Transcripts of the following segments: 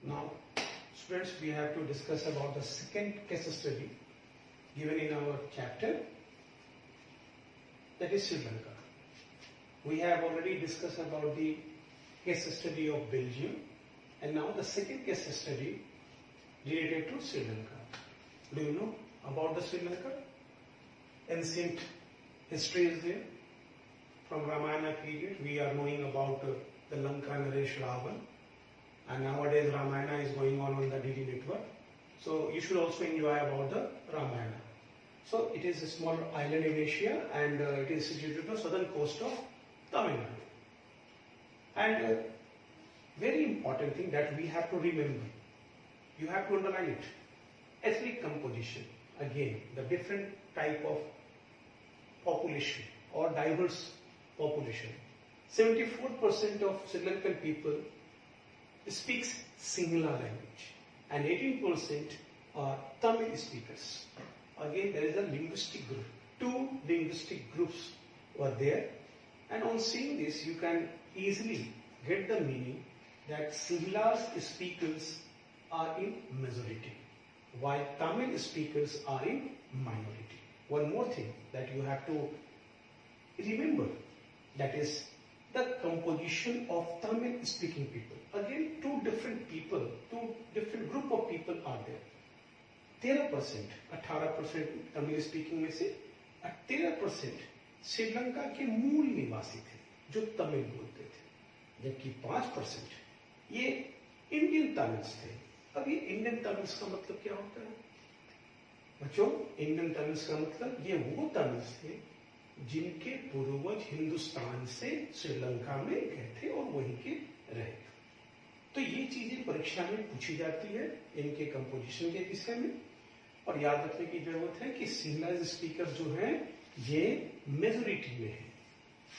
Now, students, we have to discuss about the second case study given in our chapter, that is Sri Lanka. We have already discussed about the case study of Belgium, and now the second case study related to Sri Lanka. Do you know about the Sri Lanka? Ancient history is there. From Ramayana period, we are knowing about the Lanka Naresh Ravan, and nowadays Ramayana is going on the DD network. So you should also enjoy about the Ramayana. So it is a small island in Asia, and it is situated on the southern coast of Tamil Nadu. And very important thing that we have to remember, you have to underline it, ethnic composition. Again, the different type of population or diverse population. 74% of Sri Lankan people speaks Sinhala language, and 18% are Tamil speakers. Again, there is a linguistic group. Two linguistic groups were there, and on seeing this, you can easily get the meaning that Sinhala speakers are in majority, while Tamil speakers are in minority. One more thing that you have to remember, that is the composition of Tamil speaking people. Again, two different people, two different group of people are there. 13%, 18% Tamil speaking में से 13% श्रीलंका के मूल निवासी थे जो तमिल बोलते थे, जबकि 5% ये इंडियन तमिल्स थे. अब ये इंडियन तमिल्स का मतलब क्या होता है बच्चों? इंडियन तमिल्स का मतलब ये वो तमिल्स थे जिनके पूर्वज हिंदुस्तान से श्रीलंका में गए थे और वहीं के रहे. तो ये चीजें परीक्षा में पूछी जाती है इनके कंपोजिशन के विषय में, और याद रखने की जरूरत है कि सिंहला स्पीकर जो हैं ये मेजोरिटी में है,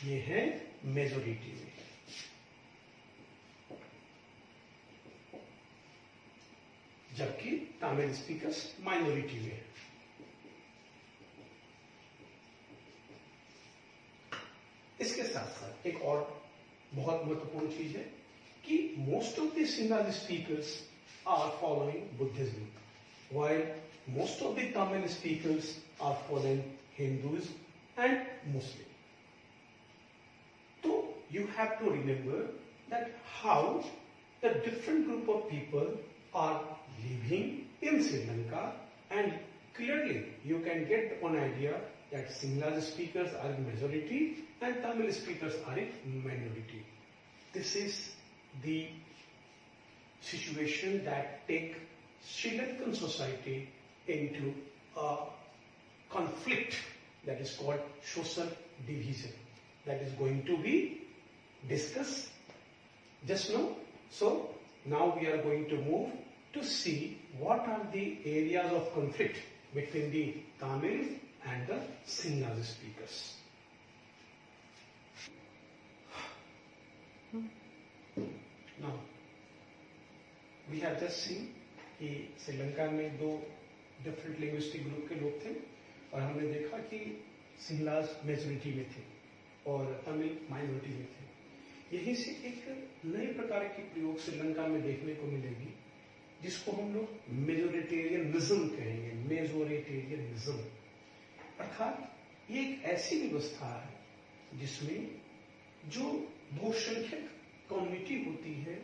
ये है मेजोरिटी में. जबकि तमिल स्पीकर्स माइनॉरिटी में है. इसके साथ साथ एक और बहुत महत्वपूर्ण चीज है कि most of the Sinhala speakers are following Buddhism, while most of the Tamil speakers are following Hinduism and Muslim. So you have to remember that how the different group of people are living in Sri Lanka, and clearly you can get one idea that Sinhala speakers are in majority and Tamil speakers are in minority. This is the situation that take Sri Lankan society into a conflict that is called social division, that is going to be discussed just now. So now we are going to move to see what are the areas of conflict between the Tamil and the Sinhala speakers. Now we have just seen कि श्रीलंका में दो different linguistic group के लोग थे, और हमने देखा कि सिंहलास मेजोरिटी में थे और तमिल माइनॉरिटी में थे. यहीं से एक नए प्रकार की प्रयोग श्रीलंका में देखने को मिलेगी जिसको हम लोग मेजोरिटेरियनिज्म कहेंगे. मेजोरिटेरियनिज्म अर्थात ये एक ऐसी व्यवस्था है जिसमें जो बहुसंख्यक कम्युनिटी होती है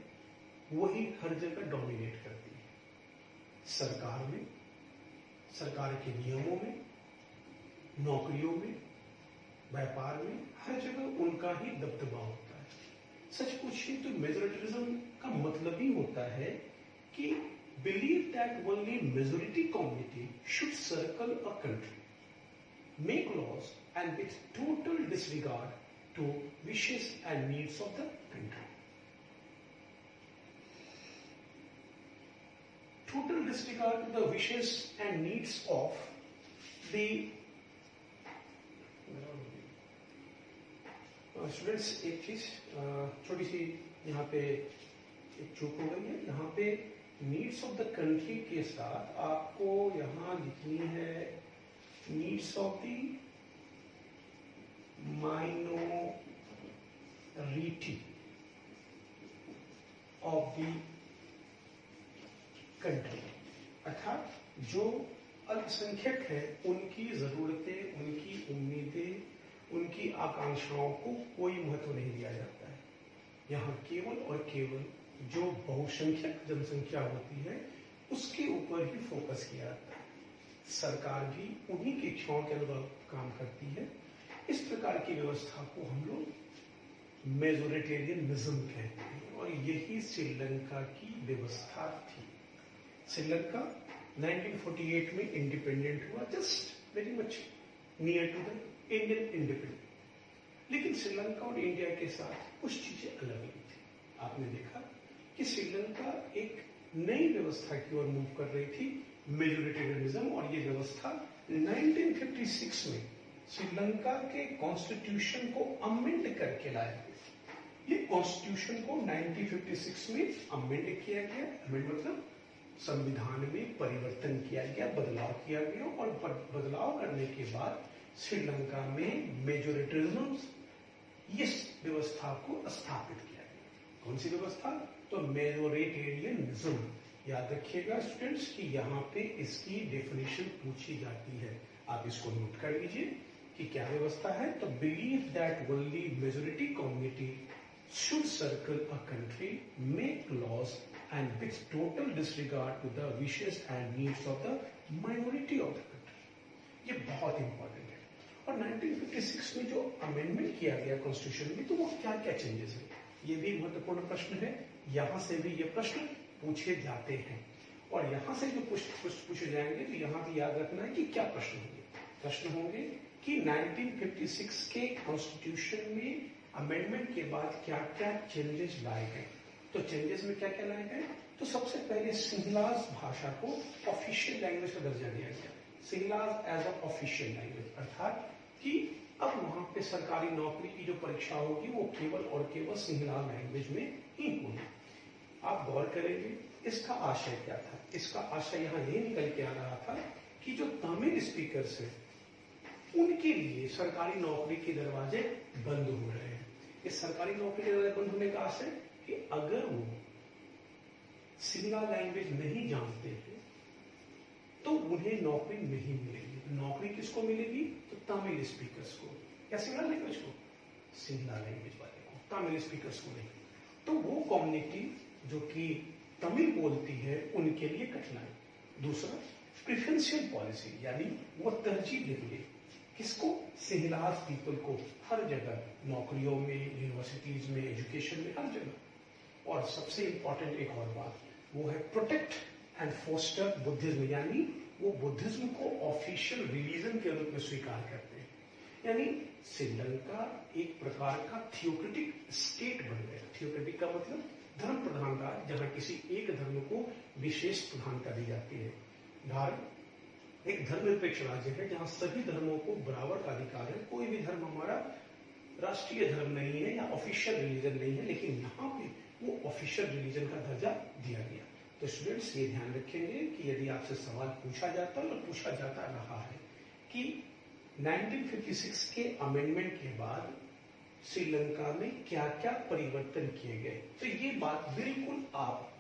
वही हर जगह डोमिनेट करती है. सरकार में, सरकार के नियमों में, नौकरियों में, व्यापार में, हर जगह उनका ही दबदबा होता है. सच पूछिए तो मेजोरिटरिज्म का मतलब ही होता है कि believe that only majority community should circle a country, make laws and with total disregard to wishes and needs of the country. Total disregard to the wishes and needs of the students. एक चीज छोटी सी यहाँ पे एक चूक हो गई है. यहाँ पे नीड्स ऑफ द कंट्री के साथ आपको यहाँ लिखनी है needs of the minority of the country, अर्थात जो अल्पसंख्यक है उनकी जरूरतें, उनकी उम्मीदें, उनकी आकांक्षाओं को कोई महत्व नहीं दिया जाता है। यहाँ केवल और केवल जो बहुसंख्यक जनसंख्या होती है उसके ऊपर ही फोकस किया जाता है। सरकार भी उन्हीं की इच्छाओं के अनुसार काम करती है। इस प्रकार की व्यवस्था को हम लोग मेजोरिटेरियनिज्म कहते हैं और यही श्रीलंका की व्यवस्था थी। श्रीलंका 1948 में इंडिपेंडेंट हुआ, just very much near to the Indian independence. लेकिन श्रीलंका और इंडिया के साथ कुछ चीजें अलग नहीं थी। आपने देखा कि श्रीलंका एक नई व्यवस्था की ओर मूव कर रही थी, मेजोरिटेरियनिज्म, और ये व्यवस्था 1956 में श्रीलंका के कॉन्स्टिट्यूशन को अमेंड करके लाया गया। ये कॉन्स्टिट्यूशन को 1956 में अमेंड किया गया। अमेंड मतलब संविधान में परिवर्तन किया गया, बदलाव किया गया, और बदलाव करने के बाद श्रीलंका में मेजोरिटेरिज्म, इस व्यवस्था को स्थापित किया गया। कौन सी व्यवस्था? तो मेजोरिटेरियनिज्म। याद रखिएगा स्टूडेंट्स कि यहाँ पे इसकी डेफिनेशन पूछी जाती है, आप इसको नोट कर लीजिए कि क्या व्यवस्था है। तो believe that only majority community should circle a country, make laws, and with total disregard to the wishes and needs of the minority of the country. ये बहुत इंपॉर्टेंट है। और 1956 में जो अमेंडमेंट किया गया कॉन्स्टिट्यूशन में, तो वो क्या क्या चेंजेस है, ये भी महत्वपूर्ण प्रश्न है। यहाँ से भी ये प्रश्न पूछे जाते हैं, और यहाँ से जो पूछे जाएंगे तो यहाँ भी याद रखना है कि क्या प्रश्न होंगे। प्रश्न होंगे कि 1956 के कॉन्स्टिट्यूशन में अमेंडमेंट के बाद क्या क्या चेंजेस लाए गए। तो चेंजेस में क्या क्या लाए गए? तो सबसे पहले सिंहलाज भाषा को ऑफिशियल लैंग्वेज का दर्जा दिया गया। सिंहलाज एज अ ऑफिशियल लैंग्वेज, अर्थात कि अब वहां पे सरकारी नौकरी की जो परीक्षा होगी वो केवल और केवल सिंहलाज लैंग्वेज में ही होगी। आप गौर करेंगे इसका आशय क्या था। इसका आशय यहाँ ये निकल के आ रहा था कि जो तमिल स्पीकर्स हैं उनके लिए सरकारी नौकरी के दरवाजे बंद हो रहे हैं। इस सरकारी नौकरी के दरवाजे बंद होने का आशय कि अगर वो सिंगला लैंग्वेज नहीं जानते हैं तो उन्हें नौकरी नहीं मिलेगी। नौकरी किसको मिलेगी? तो तमिल स्पीकर्स को, या सिंगला लैंग्वेज को, सिंगला लैंग्वेज वाले को, तमिल स्पीकर्स को नहीं। तो वो कम्युनिटी जो कि तमिल बोलती है उनके लिए कठिनाई। दूसरा, प्रेफरेंशियल पॉलिसी, यानी वो तरजीह देंगे किसको? सिंहलाज पीपल को, हर जगह, नौकरियों में, यूनिवर्सिटीज में, एजुकेशन में, हर जगह। और सबसे इंपॉर्टेंट एक और बात, वो है प्रोटेक्ट एंड फोस्टर बुद्धिज्म, यानी वो बुद्धिज्म को ऑफिशियल रिलीजन के रूप में स्वीकार करते हैं। यानी श्रीलंका एक प्रकार का थियोक्रेटिक स्टेट बन गया। थियोक्रेटिक का मतलब धर्म प्रधान राज्य, जहां किसी एक धर्म को विशेष प्रधानता दी जाती है। भारत एक धर्मनिरपेक्ष राज्य है जहां सभी धर्मों को बराबर का अधिकार है। कोई भी धर्म हमारा राष्ट्रीय धर्म नहीं है या ऑफिशियल रिलीजन नहीं है, लेकिन यहाँ पे वो ऑफिशियल रिलीजन का दर्जा दिया गया। तो स्टूडेंट्स ये ध्यान रखेंगे कि यदि आपसे सवाल पूछा जाता है और पूछा जाता रहा है कि 1956 के अमेंडमेंट के बाद श्रीलंका में क्या क्या परिवर्तन किए गए, तो ये बात बिल्कुल आप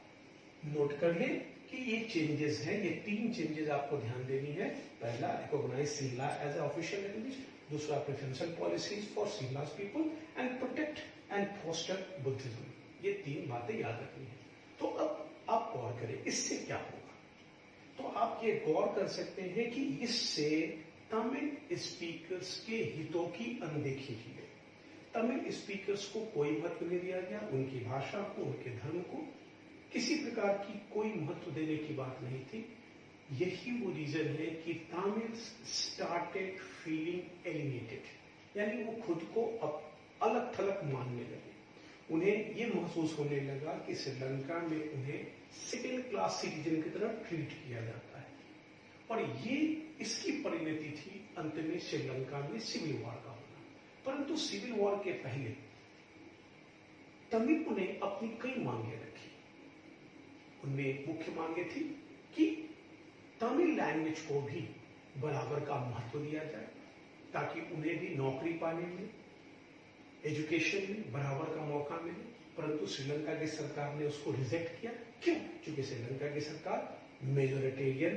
नोट कर लें कि ये चेंजेस हैं। ये 3 चेंजेस आपको ध्यान देनी है। पहला, recognise Sinhala as a official language. दूसरा, preferential policies for Sinhalas people, and protect and foster Buddhism. ये 3 बातें याद रखनी है। तो अब आप गौर करें इससे क्या होगा। तो आप ये गौर कर सकते हैं कि इससे तमिल स्पीकर्स के हितों की अनदेखी की गई। तमिल स्पीकर्स को कोई महत्व नहीं दिया गया, उनकी भाषा को, उनके धर्म को किसी प्रकार की कोई महत्व देने की बात नहीं थी। यही वो रीजन है कि तमिल स्टार्टेड फीलिंग एलिनेटेड, यानी वो खुद को अब अलग थलग मानने लगे। उन्हें ये महसूस होने लगा कि श्रीलंका में उन्हें सेकेंड क्लास सिटीजन की तरह ट्रीट किया जाता है, और ये इसकी परिणति थी अंत में श्रीलंका में सिविल वॉर का होना। परंतु सिविल वॉर के पहले तमिल ने अपनी कई मांगे रखी। उनमें मुख्य मांगे थी कि तमिल लैंग्वेज को भी बराबर का महत्व दिया जाए, ताकि उन्हें भी नौकरी पाने में, एजुकेशन में बराबर का मौका मिले। परंतु श्रीलंका की सरकार ने उसको रिजेक्ट किया। क्यों? क्योंकि श्रीलंका की सरकार मेजोरिटेरियन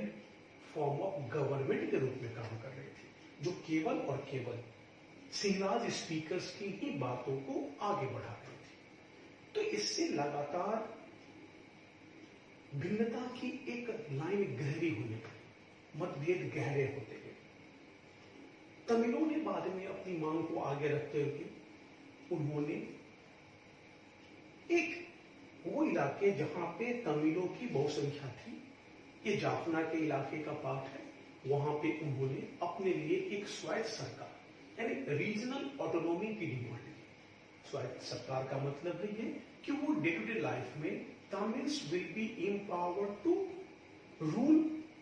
फॉर्म ऑफ गवर्नमेंट के रूप में काम कर रही थी, जो केवल और केवल सिंहराज स्पीकर्स की ही बातों को आगे बढ़ा रही थी। तो इससे लगातार भिन्नता की एक लाइन गहरी होने लगी, मतभेद गहरे होते गए। तमिलों ने बाद में अपनी मांग को आगे रखते हुए उन्होंने एक वो इलाके जहां पे तमिलों की बहुसंख्या थी, ये जाफना के इलाके का पार्ट है, वहां पे उन्होंने अपने लिए एक स्वायत्त सरकार यानी रीजनल ऑटोनॉमी की डिमांड की। स्वायत्त सरकार का मतलब है कि वो डे टू डे लाइफ में Tamils will be empowered to rule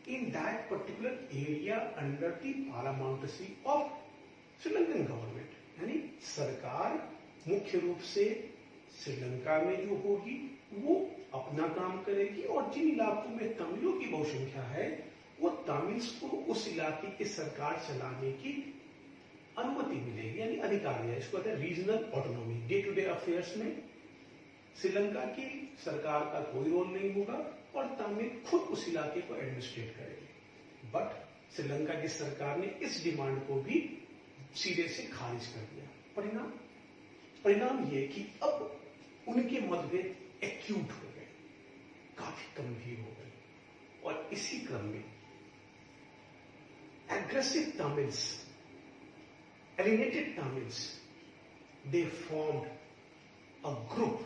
in that particular area under the paramountcy of Sri Lankan government. यानी सरकार मुख्य रूप से श्रीलंका में जो होगी वो अपना काम करेगी, और जिन इलाकों में तमिलों की बहुसंख्या है वो तमिल्स को उस इलाके की सरकार चलाने की अनुमति मिलेगी, यानी अधिकार है। इसको कहते हैं regional autonomy. Day to day affairs में श्रीलंका की सरकार का कोई रोल नहीं होगा और तमिल खुद उस इलाके को एडमिनिस्ट्रेट करेगी। बट श्रीलंका की सरकार ने इस डिमांड को भी सीधे से खारिज कर दिया। परिणाम ये कि अब उनके मतभेद एक्यूट हो गए, काफी गंभीर हो गए, और इसी क्रम में aggressive Tamils, alienated Tamils, they formed a group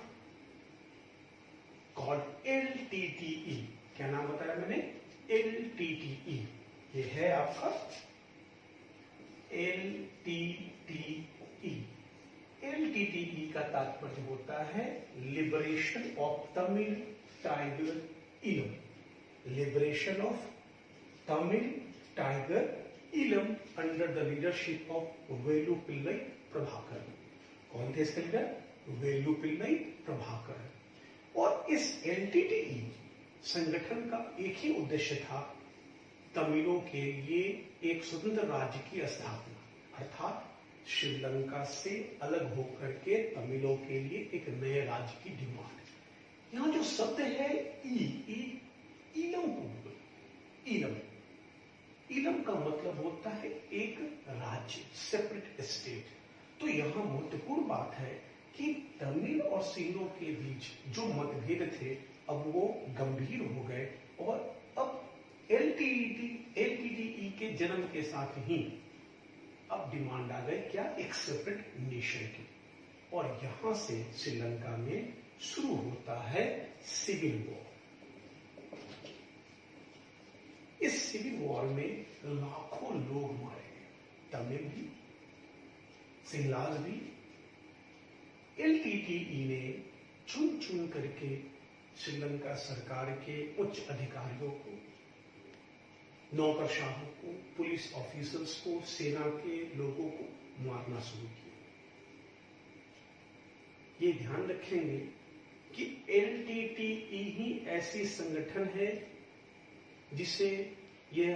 called LTTE। क्या नाम बताया मैंने? LTTE। ये है आपका LTTE। LTTE का तात्पर्य होता है लिबरेशन ऑफ तमिल टाइगर इलम। लिबरेशन ऑफ तमिल टाइगर इलम under the leadership of Velupillai Prabhakar. कौन थे इसके लीडर? वेलुपिल्लई प्रभाकर। और इस LTTE संगठन का एक ही उद्देश्य था, तमिलों के लिए एक स्वतंत्र राज्य की स्थापना, अर्थात श्रीलंका से अलग होकर के तमिलों के लिए एक नए राज्य की डिमांड। यहां जो शब्द है इलम को, इलम का मतलब होता है एक राज्य, सेपरेट स्टेट। तो यहां महत्वपूर्ण बात है कि तमिल और सिंधों के बीच जो मतभेद थे अब वो गंभीर हो गए, और अब LTTE के जन्म के साथ ही अब डिमांड आ गई क्या? एक सेपरेट नेशन की। और यहां से श्रीलंका में शुरू होता है सिविल वॉर। इस सिविल वॉर में लाखों लोग मारे गए, तमिल भी, सिंहलाज भी। LTTE ने चुन चुन करके श्रीलंका सरकार के उच्च अधिकारियों को, नौकरशाहों को, पुलिस ऑफिसर्स को, सेना के लोगों को मारना शुरू किया। ये ध्यान रखेंगे कि LTTE ही ऐसी संगठन है जिसे यह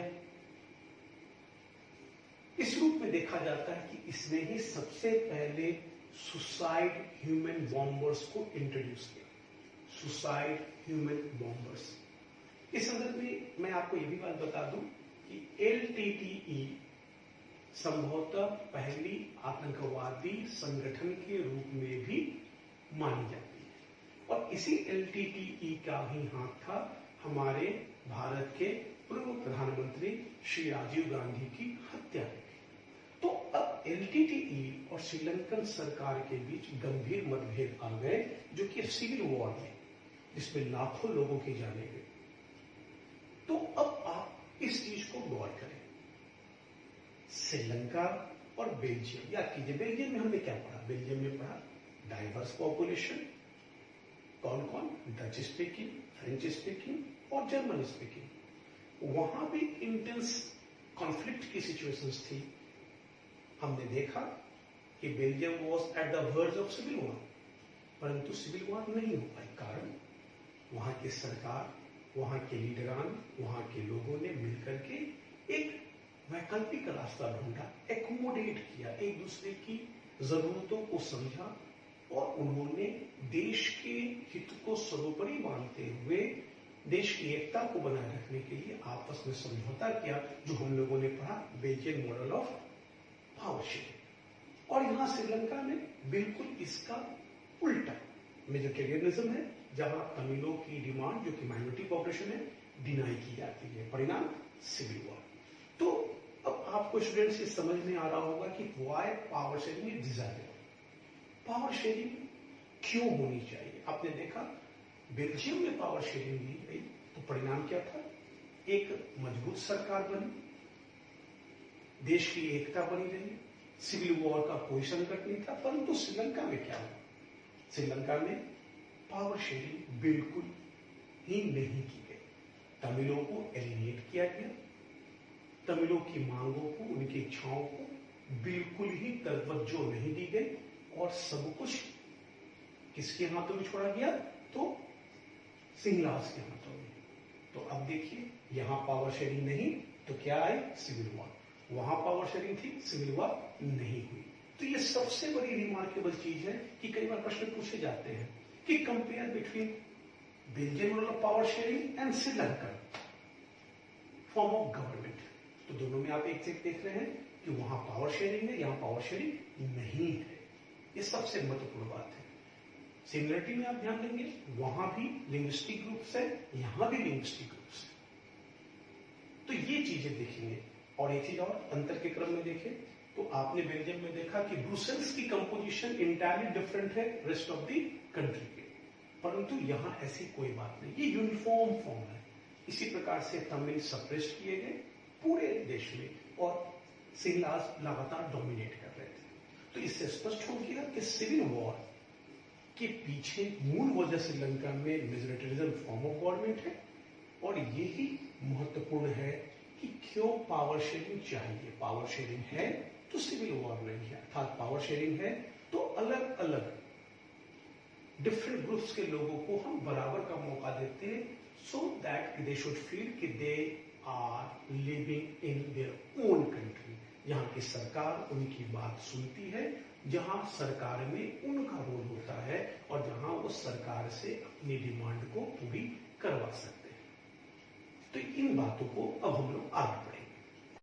इस रूप में देखा जाता है कि इसने ही सबसे पहले सुसाइड ह्यूमन बॉम्बर्स को इंट्रोड्यूस किया। Suicide human bombers. इस संदर्भ में मैं आपको यह भी बात बता दूं कि LTTE संभवतः पहली आतंकवादी संगठन के रूप में भी मानी जाती है, और इसी LTTE का ही हाथ था हमारे भारत के पूर्व प्रधानमंत्री श्री राजीव गांधी की हत्या में। तो अब LTTE और श्रीलंकन सरकार के बीच गंभीर मतभेद आ गए, जो कि सिविल वॉर में, जिसमें लाखों लोगों की जाने गई। तो अब आप इस चीज को गौर करें। श्रीलंका और बेल्जियम, याद कीजिए बेल्जियम में हमने क्या पढ़ा? बेल्जियम में पढ़ा डाइवर्स पॉपुलेशन। कौन कौन? डच स्पीकिंग, फ्रेंच स्पीकिंग और जर्मन स्पीकिंग। वहां भी इंटेंस कॉन्फ्लिक्ट की सिचुएशंस थी। हमने देखा कि Belgium was at the verge of civil war, परंतु सिविल वॉर नहीं हो पाई। कारण वहां की सरकार, वहां के लीडरान, वहां के लोगों ने मिलकर के एक वैकल्पिक रास्ता ढूंढा, एकोमोडेट किया, एक दूसरे की जरूरतों को समझा, और उन्होंने देश के हित को सर्वोपरि मानते हुए देश की एकता को बनाए रखने के लिए आपस में समझौता किया, जो हम लोगों ने पढ़ा Belgian model of power sharing. और यहां श्रीलंका में बिल्कुल इसका उल्टा मेजोरिटेरियनिज्म है, जहां तमिलों की डिमांड, जो कि माइनॉरिटी पॉपुलेशन है, डिनाई की जाती है। परिणाम सिविल वॉर। तो अब आपको स्टूडेंट्स ये समझ में आ रहा होगा कि why power sharing is desirable. Power sharing क्यों होनी चाहिए? आपने देखा बेल्जियम में पावर शेयरिंग ली गई तो परिणाम क्या था? एक मजबूत सरकार बनी, देश की एकता बनी रही, सिविल वॉर का कोई संकट नहीं था। परंतु श्रीलंका में क्या हुआ? श्रीलंका में पावर शेयरिंग बिल्कुल ही नहीं की गई। तमिलों को एलिमिनेट किया गया, तमिलों की मांगों को, उनकी इच्छाओं को बिल्कुल ही तवज्जो नहीं दी गई और सब कुछ किसके हाथों में छोड़ा गया? तो सिंहलाज के हाथों में। तो अब देखिए, यहां पावर शेयरिंग नहीं तो क्या आई? Civil war. वहां पावर शेयरिंग थी, सिविल वॉर नहीं हुई। तो ये सबसे बड़ी रिमार्केबल चीज है कि कई बार प्रश्न पूछे जाते हैं कि compare between Belgian model of power sharing and Sri Lanka form of government. तो दोनों में आप एक चीज देख रहे हैं कि वहां पावर शेयरिंग है, यहां पावर शेयरिंग नहीं है। ये सबसे महत्वपूर्ण बात है। सिमिलरिटी में आप ध्यान देंगे, वहां भी लिंग्विस्टिक ग्रुप्स है, यहां भी लिंग्विस्टिक ग्रुप्स है। तो ये चीजें देखेंगे। और एक चीज और अंतर के क्रम में देखें तो आपने बेल्जियम में देखा कि ब्रुसेल्स की कंपोजिशन इंटायरली डिफरेंट है रेस्ट ऑफ द कंट्री के, परंतु यहां ऐसी कोई बात नहीं, ये यूनिफॉर्म फॉर्म है। इसी प्रकार से तमिल सप्रेस किए गए पूरे देश में और सिंहलाज लगातार डोमिनेट कर रहे थे। तो इससे स्पष्ट हो गया कि सिविल वॉर के पीछे मूल वजह श्रीलंका में मेजोरिटेरिज्म फॉर्म ऑफ गवर्नमेंट है और यही महत्वपूर्ण है कि क्यों पावर शेयरिंग चाहिए। पावर शेयरिंग है तो सिविल वॉर नहीं है, अर्थात पावर शेयरिंग है तो अलग अलग डिफरेंट ग्रुप्स के लोगों को हम बराबर का मौका देते हैं, so that they should feel कि they are living in their own country, जहां की सरकार उनकी बात सुनती है, जहां सरकार में उनका रोल होता है और जहां वो सरकार से अपनी डिमांड को पूरी करवा सकते हैं। तो इन बातों को अब हम लोग आगे